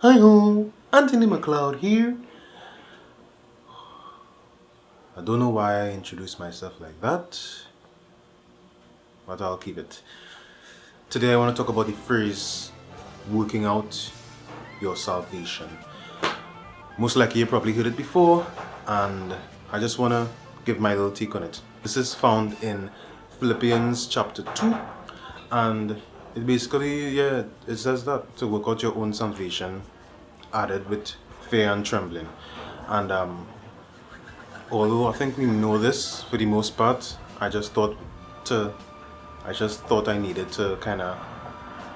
Hi ho, Anthony McLeod here. I don't know why I introduced myself like that, but I'll keep it. Today I want to talk about the phrase working out your salvation. Most likely you probably heard it before, and I just want to give my little take on it. This is found in Philippians chapter 2, and it basically, it says that to work out your own salvation added with fear and trembling. And although I think we know this for the most part, I just thought I needed to kind of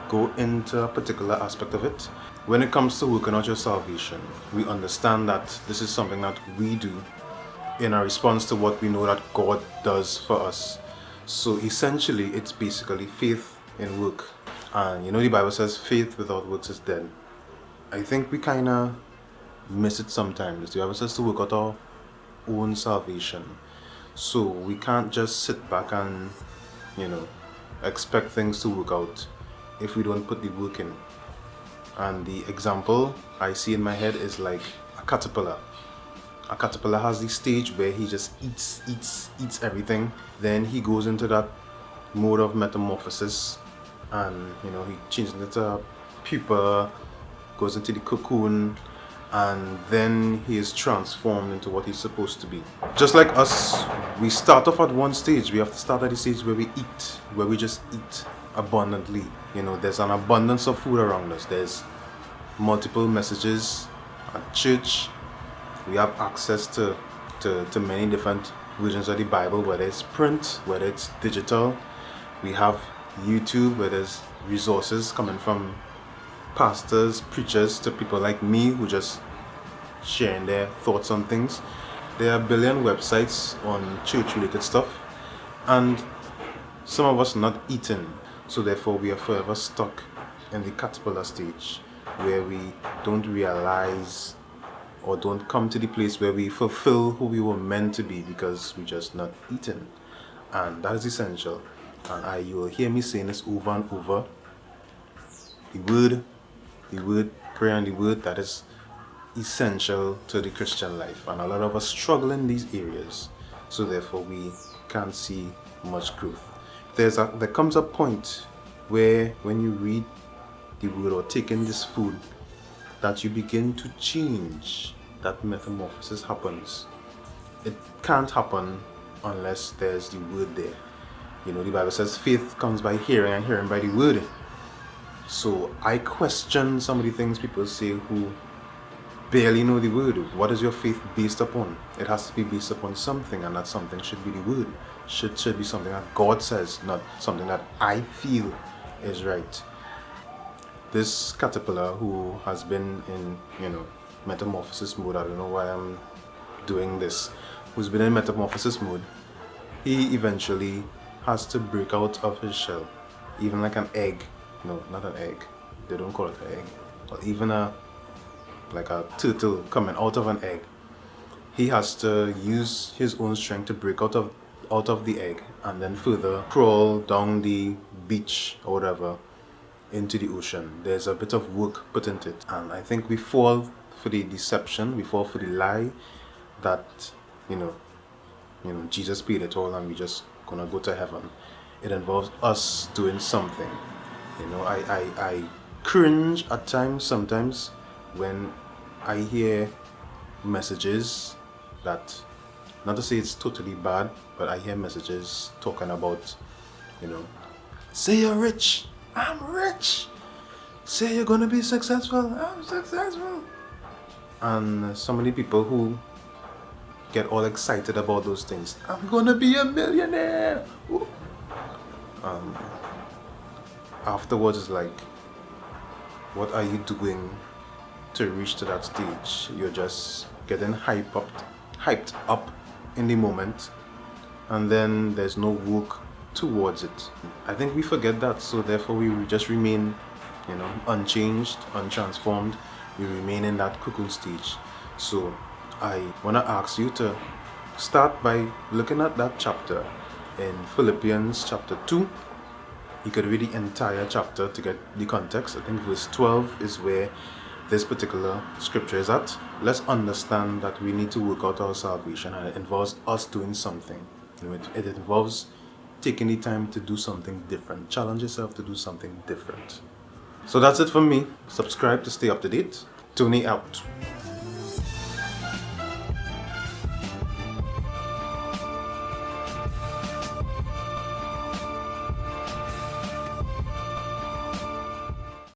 go into a particular aspect of it. When it comes to working out your salvation, we understand that this is something that we do in a response to what we know that God does for us. So essentially, it's basically faith in work. And the Bible says faith without works is dead. I think we kind of miss it sometimes. The Bible says to work out our own salvation. So we can't just sit back and, expect things to work out if we don't put the work in. And the example I see in my head is like a caterpillar. A caterpillar has the stage where he just eats everything. Then he goes into that mode of metamorphosis, and he changes into a pupa, goes into the cocoon, and then he is transformed into what he's supposed to be. Just like us, we start off at one stage. We have to start at the stage where we eat, where we just eat abundantly. There's an abundance of food around us. There's multiple messages at church. We have access to many different versions of the Bible, whether it's print, whether it's digital. We have YouTube, where there's resources coming from pastors, preachers, to people like me who just sharing their thoughts on things. There are a billion websites on church-related stuff, and some of us not eating, so therefore we are forever stuck in the caterpillar stage, where we don't realize or don't come to the place where we fulfill who we were meant to be because we just not eating. And that is essential. And you will hear me saying this over and over. The word, prayer and the word, that is essential to the Christian life. And a lot of us struggle in these areas. So therefore we can't see much growth. There comes a point where when you read the word or take in this food, that you begin to change. That metamorphosis happens. It can't happen unless there's the word there. The Bible says faith comes by hearing and hearing by the word. So I question some of the things people say who barely know the word. What is your faith based upon? It has to be based upon something, and that something should be the word. Should be something that God says, not something that I feel is right. This caterpillar who has been in, metamorphosis mode, I don't know why I'm doing this, who's been in metamorphosis mode, he eventually has to break out of his shell. Even like an egg. No, not an egg. They don't call it an egg. Or even like a turtle coming out of an egg. He has to use his own strength to break out of the egg, and then further crawl down the beach or whatever into the ocean. There's a bit of work put into it, and I think we fall for the deception, we fall for the lie that Jesus paid it all and we just gonna go to heaven. It involves us doing something. I cringe at times sometimes when I hear messages that, not to say it's totally bad, but I hear messages talking about, say you're rich, I'm rich. Say you're gonna be successful, I'm successful. And so many people who get all excited about those things. I'm gonna be a millionaire. Afterwards, it's like, what are you doing to reach to that stage? You're just getting hyped up in the moment, and then there's no work towards it. I think we forget that, so therefore we just remain, unchanged, untransformed. We remain in that cocoon stage. So I want to ask you to start by looking at that chapter in Philippians chapter 2. You could read the entire chapter to get the context. I think verse 12 is where this particular scripture is that let's understand that we need to work out our salvation, and it involves us doing something. It involves taking the time to do something different. Challenge yourself to do something different. So that's it from me. Subscribe to stay up to date. Tony out.